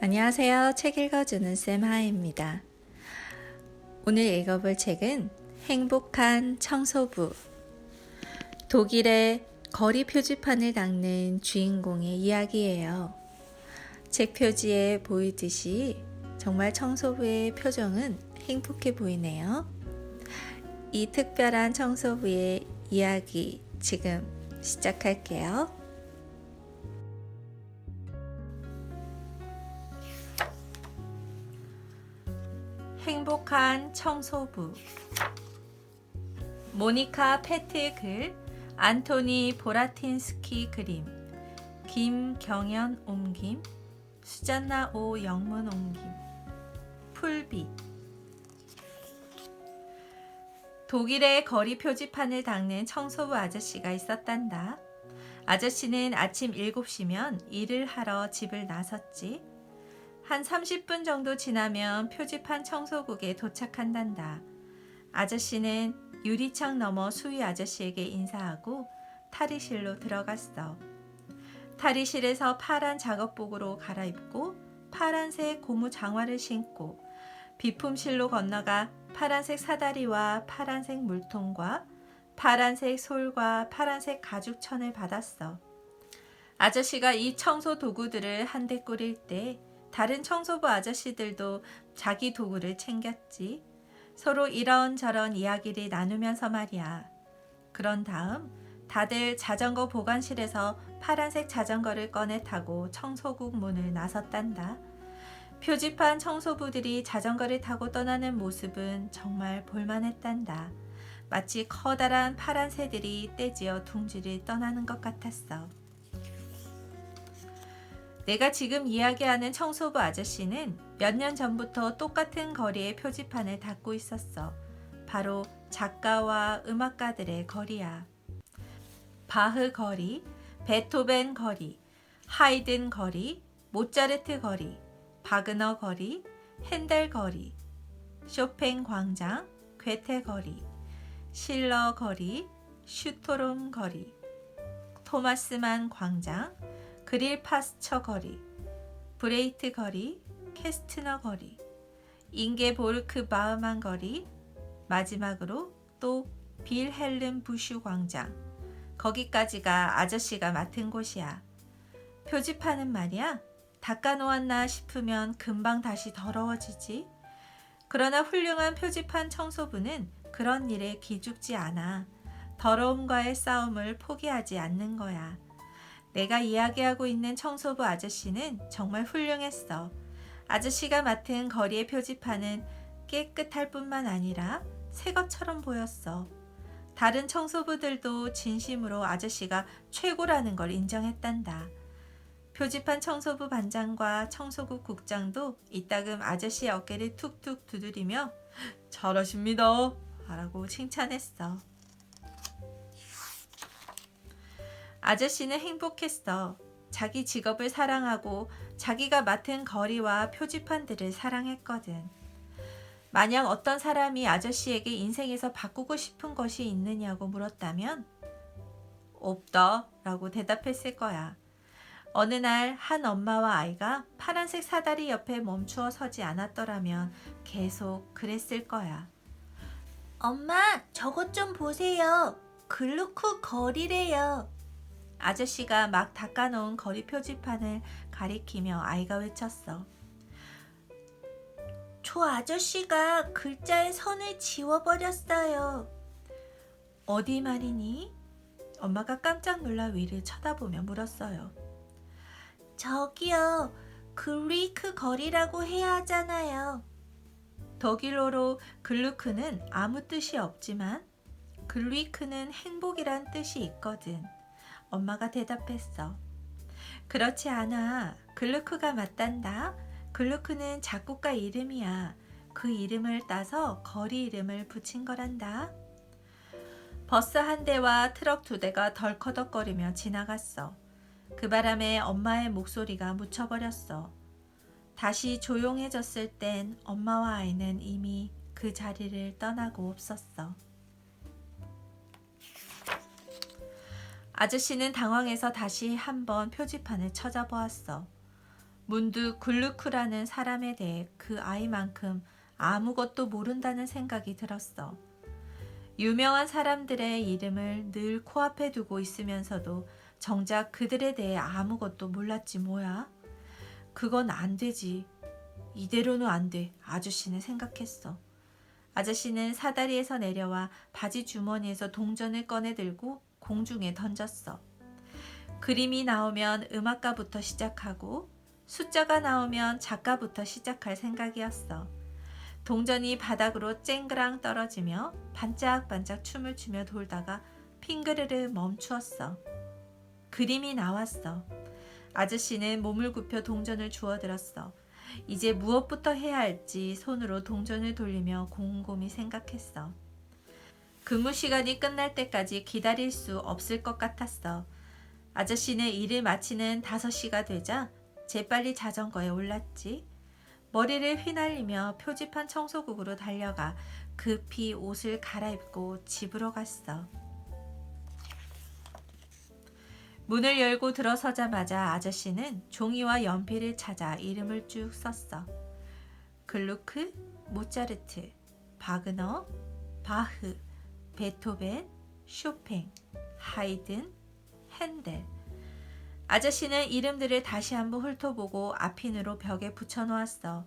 안녕하세요. 책 읽어주는 쌤 하입니다. 오늘 읽어볼 책은 행복한 청소부. 독일의 거리 표지판을 닦는 주인공의 이야기예요. 책 표지에 보이듯이 정말 청소부의 표정은 행복해 보이네요. 이 특별한 청소부의 이야기 지금 시작할게요. 행복한 청소부. 모니카 페트 글, 안토니 보라틴스키 그림, 김경연 옮김, 수잔나 오 영문 옮김. 풀빛. 독일의 거리 표지판을 닦는 청소부 아저씨가 있었단다. 아저씨는 아침 7시면 일을 하러 집을 나섰지. 한 30분 정도 지나면 표지판 청소국에 도착한단다. 아저씨는 유리창 너머 수위 아저씨에게 인사하고 탈의실로 들어갔어. 탈의실에서 파란 작업복으로 갈아입고 파란색 고무 장화를 신고 비품실로 건너가 파란색 사다리와 파란색 물통과 파란색 솔과 파란색 가죽천을 받았어. 아저씨가 이 청소 도구들을 한데 꾸릴 때 다른 청소부 아저씨들도 자기 도구를 챙겼지. 서로 이런저런 이야기를 나누면서 말이야. 그런 다음 다들 자전거 보관실에서 파란색 자전거를 꺼내 타고 청소국 문을 나섰단다. 표지판 청소부들이 자전거를 타고 떠나는 모습은 정말 볼만했단다. 마치 커다란 파란 새들이 떼지어 둥지를 떠나는 것 같았어. 내가 지금 이야기하는 청소부 아저씨는 몇 년 전부터 똑같은 거리의 표지판을 닦고 있었어. 바로 작가와 음악가들의 거리야. 바흐 거리, 베토벤 거리, 하이든 거리, 모차르트 거리, 바그너 거리, 핸델 거리, 쇼팽 광장, 괴테 거리, 실러 거리, 슈토롬 거리, 토마스만 광장, 그릴 파스처 거리, 브레이트 거리, 캐스트너 거리, 잉게보르크 바흐만 거리, 마지막으로 또 빌헬름 부슈 광장. 거기까지가 아저씨가 맡은 곳이야. 표지판은 말이야, 닦아놓았나 싶으면 금방 다시 더러워지지. 그러나 훌륭한 표지판 청소부는 그런 일에 기죽지 않아. 더러움과의 싸움을 포기하지 않는 거야. 내가 이야기하고 있는 청소부 아저씨는 정말 훌륭했어. 아저씨가 맡은 거리의 표지판은 깨끗할 뿐만 아니라 새 것처럼 보였어. 다른 청소부들도 진심으로 아저씨가 최고라는 걸 인정했단다. 표지판 청소부 반장과 청소국 국장도 이따금 아저씨의 어깨를 툭툭 두드리며 잘하십니다 라고 칭찬했어. 아저씨는 행복했어. 자기 직업을 사랑하고 자기가 맡은 거리와 표지판들을 사랑했거든. 만약 어떤 사람이 아저씨에게 인생에서 바꾸고 싶은 것이 있느냐고 물었다면 없다 라고 대답했을 거야. 어느 날 한 엄마와 아이가 파란색 사다리 옆에 멈추어 서지 않았더라면 계속 그랬을 거야. 엄마, 저것 좀 보세요. 글루크 거리래요. 아저씨가 막 닦아놓은 거리 표지판을 가리키며 아이가 외쳤어. 저 아저씨가 글자의 선을 지워버렸어요. 어디 말이니? 엄마가 깜짝 놀라 위를 쳐다보며 물었어요. 저기요, 글리크 거리라고 해야 하잖아요. 독일어로 글루크는 아무 뜻이 없지만 글리크는 행복이란 뜻이 있거든. 엄마가 대답했어. 그렇지 않아. 글루크가 맞단다. 글루크는 작곡가 이름이야. 그 이름을 따서 거리 이름을 붙인 거란다. 버스 한 대와 트럭 2대가 덜커덕거리며 지나갔어. 그 바람에 엄마의 목소리가 묻혀버렸어. 다시 조용해졌을 땐 엄마와 아이는 이미 그 자리를 떠나고 없었어. 아저씨는 당황해서 다시 한번 표지판을 찾아보았어. 문득 글루크라는 사람에 대해 그 아이만큼 아무것도 모른다는 생각이 들었어. 유명한 사람들의 이름을 늘 코앞에 두고 있으면서도 정작 그들에 대해 아무것도 몰랐지 뭐야. 그건 안 되지. 이대로는 안 돼. 아저씨는 생각했어. 아저씨는 사다리에서 내려와 바지 주머니에서 동전을 꺼내 들고 공중에 던졌어. 그림이 나오면 음악가부터 시작하고 숫자가 나오면 작가부터 시작할 생각이었어. 동전이 바닥으로 쨍그랑 떨어지며 반짝반짝 춤을 추며 돌다가 핑그르르 멈추었어. 그림이 나왔어. 아저씨는 몸을 굽혀 동전을 주워들었어. 이제 무엇부터 해야 할지 손으로 동전을 돌리며 곰곰이 생각했어. 근무 시간이 끝날 때까지 기다릴 수 없을 것 같았어. 아저씨는 일을 마치는 5시가 되자 재빨리 자전거에 올랐지. 머리를 휘날리며 표지판 청소국으로 달려가 급히 옷을 갈아입고 집으로 갔어. 문을 열고 들어서자마자 아저씨는 종이와 연필을 찾아 이름을 쭉 썼어. 글루크, 모차르트, 바그너, 바흐, 베토벤, 쇼팽, 하이든, 핸델. 아저씨는 이름들을 다시 한번 훑어보고 앞핀으로 벽에 붙여놓았어.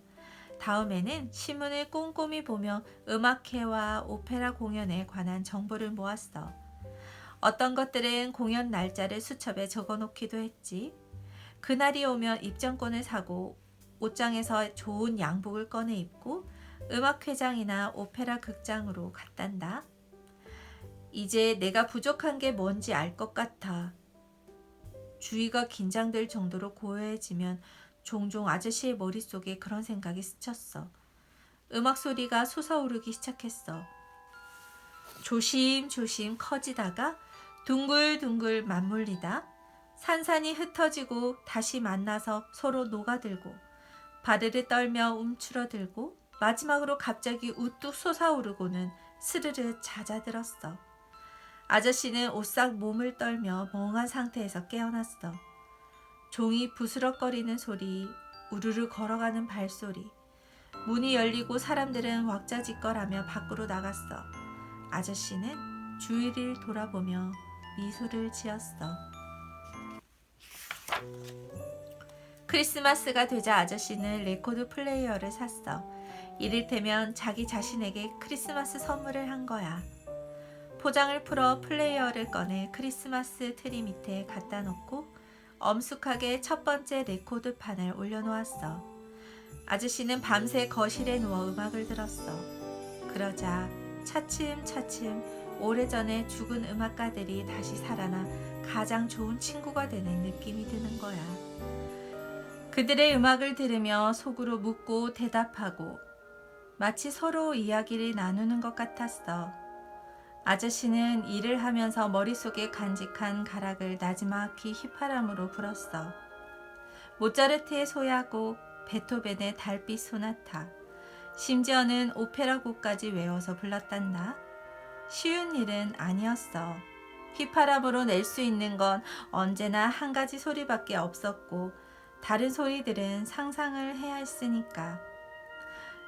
다음에는 신문을 꼼꼼히 보며 음악회와 오페라 공연에 관한 정보를 모았어. 어떤 것들은 공연 날짜를 수첩에 적어놓기도 했지. 그날이 오면 입장권을 사고 옷장에서 좋은 양복을 꺼내 입고 음악회장이나 오페라 극장으로 갔단다. 이제 내가 부족한 게 뭔지 알 것 같아. 주위가 긴장될 정도로 고요해지면 종종 아저씨의 머릿속에 그런 생각이 스쳤어. 음악 소리가 솟아오르기 시작했어. 조심조심 커지다가 둥글둥글 맞물리다 산산이 흩어지고 다시 만나서 서로 녹아들고 바르르 떨며 움츠러들고 마지막으로 갑자기 우뚝 솟아오르고는 스르르 잦아들었어. 아저씨는 오싹 몸을 떨며 멍한 상태에서 깨어났어. 종이 부스럭거리는 소리, 우르르 걸어가는 발소리, 문이 열리고 사람들은 왁자지껄하며 밖으로 나갔어. 아저씨는 주위를 돌아보며 미소를 지었어. 크리스마스가 되자 아저씨는 레코드 플레이어를 샀어. 이를테면 자기 자신에게 크리스마스 선물을 한 거야. 포장을 풀어 플레이어를 꺼내 크리스마스 트리 밑에 갖다 놓고 엄숙하게 첫 번째 레코드판을 올려놓았어. 아저씨는 밤새 거실에 누워 음악을 들었어. 그러자 차츰차츰 오래전에 죽은 음악가들이 다시 살아나 가장 좋은 친구가 되는 느낌이 드는 거야. 그들의 음악을 들으며 속으로 묻고 대답하고 마치 서로 이야기를 나누는 것 같았어. 아저씨는 일을 하면서 머릿속에 간직한 가락을 나지막히 휘파람으로 불었어. 모차르트의 소야곡, 베토벤의 달빛 소나타, 심지어는 오페라 곡까지 외워서 불렀단다. 쉬운 일은 아니었어. 휘파람으로 낼 수 있는 건 언제나 한 가지 소리밖에 없었고 다른 소리들은 상상을 해야 했으니까.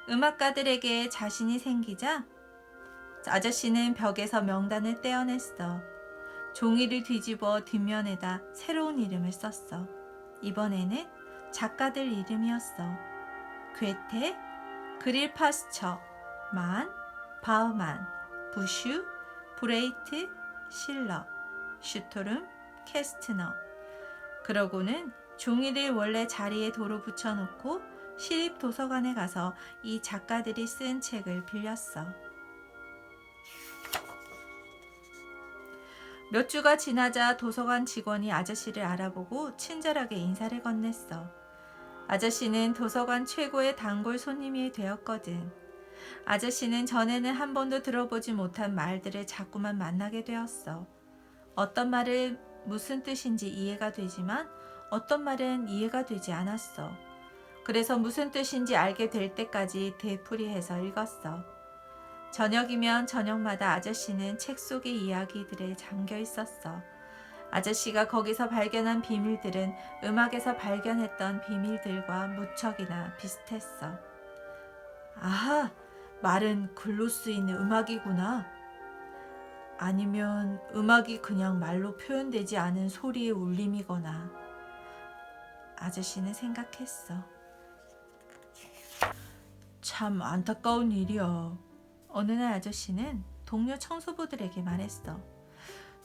음악가들에게 자신이 생기자 아저씨는 벽에서 명단을 떼어냈어. 종이를 뒤집어 뒷면에다 새로운 이름을 썼어. 이번에는 작가들 이름이었어. 괴테, 그릴파스처, 만, 바우만, 부슈, 브레이트, 실러, 슈토름, 캐스트너. 그러고는 종이를 원래 자리에 도로 붙여놓고 시립 도서관에 가서 이 작가들이 쓴 책을 빌렸어. 몇 주가 지나자 도서관 직원이 아저씨를 알아보고 친절하게 인사를 건넸어. 아저씨는 도서관 최고의 단골 손님이 되었거든. 아저씨는 전에는 한 번도 들어보지 못한 말들을 자꾸만 만나게 되었어. 어떤 말은 무슨 뜻인지 이해가 되지만 어떤 말은 이해가 되지 않았어. 그래서 무슨 뜻인지 알게 될 때까지 되풀이해서 읽었어. 저녁이면 저녁마다 아저씨는 책 속의 이야기들에 잠겨 있었어. 아저씨가 거기서 발견한 비밀들은 음악에서 발견했던 비밀들과 무척이나 비슷했어. 아하, 말은 글로 쓰이는 음악이구나. 아니면 음악이 그냥 말로 표현되지 않은 소리의 울림이거나. 아저씨는 생각했어. 참 안타까운 일이야. 어느 날 아저씨는 동료 청소부들에게 말했어.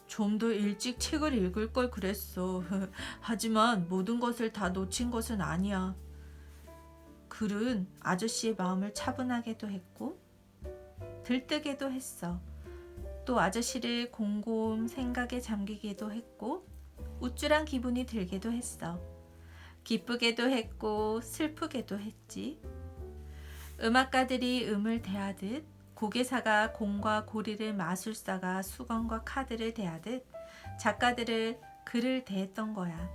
좀 더 일찍 책을 읽을 걸 그랬어. 하지만 모든 것을 다 놓친 것은 아니야. 글은 아저씨의 마음을 차분하게도 했고 들뜨게도 했어. 또 아저씨를 곰곰 생각에 잠기게도 했고 우쭐한 기분이 들게도 했어. 기쁘게도 했고 슬프게도 했지. 음악가들이 음을 대하듯 고개사가 공과 고리를 마술사가 수건과 카드를 대하듯 작가들을 글을 대했던 거야.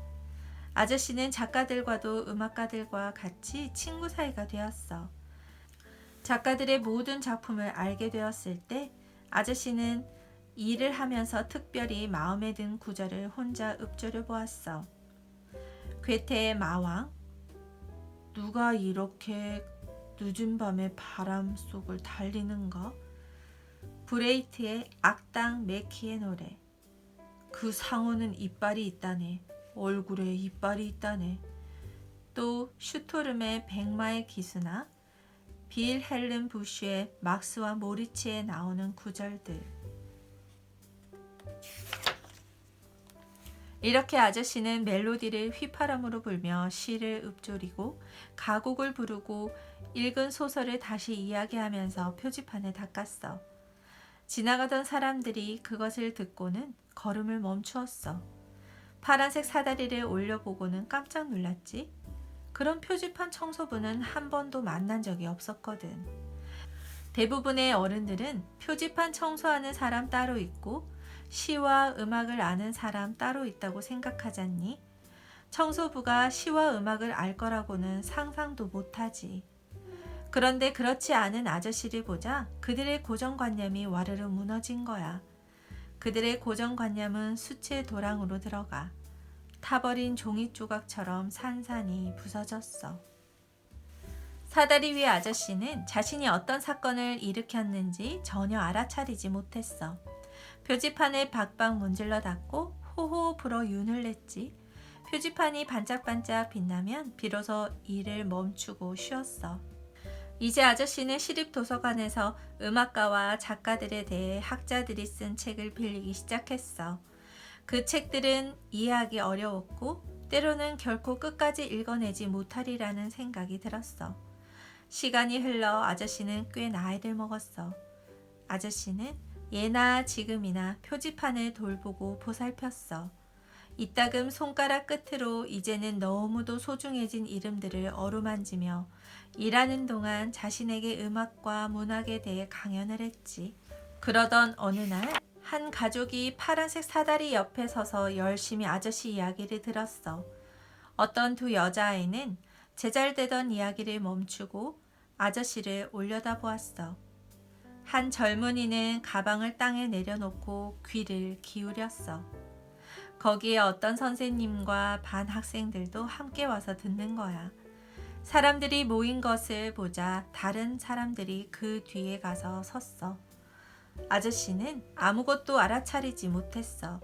아저씨는 작가들과도 음악가들과 같이 친구 사이가 되었어. 작가들의 모든 작품을 알게 되었을 때 아저씨는 일을 하면서 특별히 마음에 든 구절을 혼자 읊조려 보았어. 괴테의 마왕, 누가 이렇게 늦은 밤에 바람 속을 달리는가? 브레이트의 악당 매키의 노래. 그 상어는 이빨이 있다네. 얼굴에 이빨이 있다네. 또 슈토름의 백마의 기수나 빌헬름 부슈의 막스와 모리치에 나오는 구절들. 이렇게 아저씨는 멜로디를 휘파람으로 불며 시를 읊조리고 가곡을 부르고 읽은 소설을 다시 이야기하면서 표지판을 닦았어. 지나가던 사람들이 그것을 듣고는 걸음을 멈추었어. 파란색 사다리를 올려보고는 깜짝 놀랐지. 그런 표지판 청소부는 한 번도 만난 적이 없었거든. 대부분의 어른들은 표지판 청소하는 사람 따로 있고 시와 음악을 아는 사람 따로 있다고 생각하잖니? 청소부가 시와 음악을 알 거라고는 상상도 못하지. 그런데 그렇지 않은 아저씨를 보자 그들의 고정관념이 와르르 무너진 거야. 그들의 고정관념은 수채 도랑으로 들어가 타버린 종이 조각처럼 산산이 부서졌어. 사다리 위 아저씨는 자신이 어떤 사건을 일으켰는지 전혀 알아차리지 못했어. 표지판을 박박 문질러 닫고 호호 불어 윤을 냈지. 표지판이 반짝반짝 빛나면 비로소 일을 멈추고 쉬었어. 이제 아저씨는 시립도서관에서 음악가와 작가들에 대해 학자들이 쓴 책을 빌리기 시작했어. 그 책들은 이해하기 어려웠고 때로는 결코 끝까지 읽어내지 못하리라는 생각이 들었어. 시간이 흘러 아저씨는 꽤 나이를 먹었어. 아저씨는 예나 지금이나 표지판을 돌보고 보살폈어. 이따금 손가락 끝으로 이제는 너무도 소중해진 이름들을 어루만지며 일하는 동안 자신에게 음악과 문학에 대해 강연을 했지. 그러던 어느 날 한 가족이 파란색 사다리 옆에 서서 열심히 아저씨 이야기를 들었어. 어떤 두 여자아이는 제잘되던 이야기를 멈추고 아저씨를 올려다보았어. 한 젊은이는 가방을 땅에 내려놓고 귀를 기울였어. 거기에 어떤 선생님과 반 학생들도 함께 와서 듣는 거야. 사람들이 모인 것을 보자 다른 사람들이 그 뒤에 가서 섰어. 아저씨는 아무것도 알아차리지 못했어.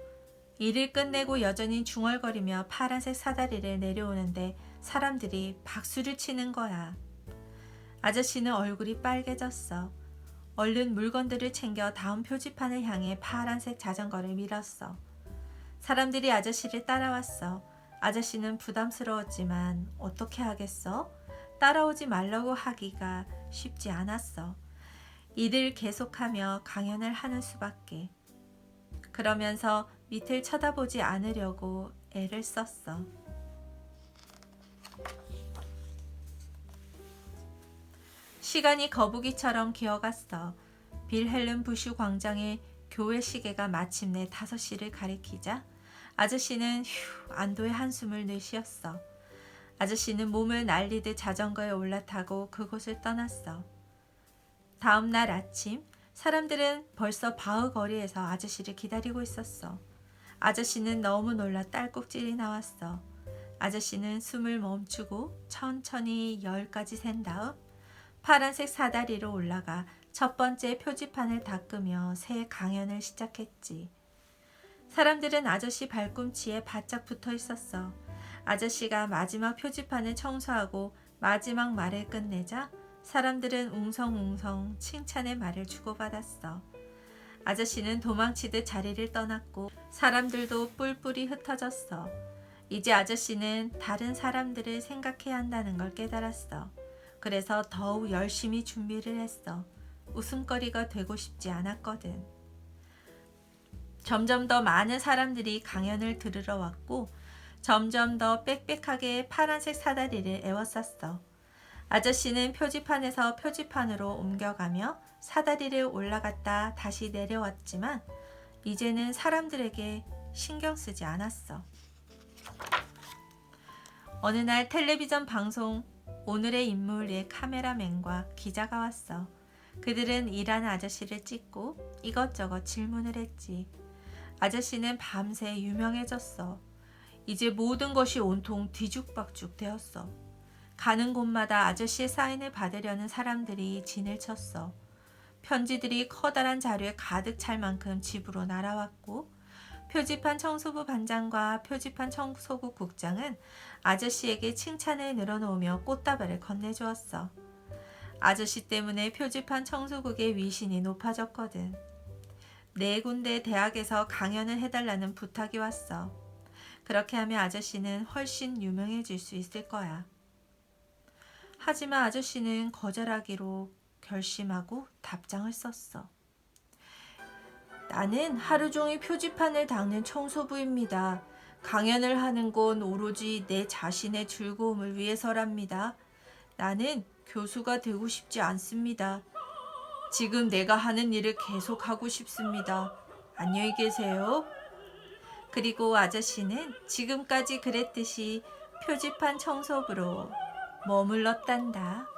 일을 끝내고 여전히 중얼거리며 파란색 사다리를 내려오는데 사람들이 박수를 치는 거야. 아저씨는 얼굴이 빨개졌어. 얼른 물건들을 챙겨 다음 표지판을 향해 파란색 자전거를 밀었어. 사람들이 아저씨를 따라왔어. 아저씨는 부담스러웠지만 어떻게 하겠어? 따라오지 말라고 하기가 쉽지 않았어. 일을 계속하며 강연을 하는 수밖에. 그러면서 밑을 쳐다보지 않으려고 애를 썼어. 시간이 거북이처럼 기어갔어. 빌헬름 부슈 광장의 교회 시계가 마침내 5시를 가리키자 아저씨는 안도의 한숨을 내쉬었어. 아저씨는 몸을 날리듯 자전거에 올라타고 그곳을 떠났어. 다음 날 아침 사람들은 벌써 바흐 거리에서 아저씨를 기다리고 있었어. 아저씨는 너무 놀라 딸꾹질이 나왔어. 아저씨는 숨을 멈추고 천천히 10까지 센 다음 파란색 사다리로 올라가 첫 번째 표지판을 닦으며 새 강연을 시작했지. 사람들은 아저씨 발꿈치에 바짝 붙어 있었어. 아저씨가 마지막 표지판을 청소하고 마지막 말을 끝내자 사람들은 웅성웅성 칭찬의 말을 주고받았어. 아저씨는 도망치듯 자리를 떠났고 사람들도 뿔뿔이 흩어졌어. 이제 아저씨는 다른 사람들을 생각해야 한다는 걸 깨달았어. 그래서 더욱 열심히 준비를 했어. 웃음거리가 되고 싶지 않았거든. 점점 더 많은 사람들이 강연을 들으러 왔고 점점 더 빽빽하게 파란색 사다리를 에워쌌어. 아저씨는 표지판에서 표지판으로 옮겨가며 사다리를 올라갔다 다시 내려왔지만 이제는 사람들에게 신경 쓰지 않았어. 어느 날 텔레비전 방송 오늘의 인물의 카메라맨과 기자가 왔어. 그들은 일하는 아저씨를 찍고 이것저것 질문을 했지. 아저씨는 밤새 유명해졌어. 이제 모든 것이 온통 뒤죽박죽 되었어. 가는 곳마다 아저씨의 사인을 받으려는 사람들이 진을 쳤어. 편지들이 커다란 자루에 가득 찰 만큼 집으로 날아왔고 표지판 청소부 반장과 표지판 청소부 국장은 아저씨에게 칭찬을 늘어놓으며 꽃다발을 건네주었어. 아저씨 때문에 표지판 청소국의 위신이 높아졌거든. 4군데 대학에서 강연을 해달라는 부탁이 왔어. 그렇게 하면 아저씨는 훨씬 유명해질 수 있을 거야. 하지만 아저씨는 거절하기로 결심하고 답장을 썼어. 나는 하루 종일 표지판을 닦는 청소부입니다. 강연을 하는 건 오로지 내 자신의 즐거움을 위해서랍니다. 나는 교수가 되고 싶지 않습니다. 지금 내가 하는 일을 계속하고 싶습니다. 안녕히 계세요. 그리고 아저씨는 지금까지 그랬듯이 표지판 청소부로 머물렀단다.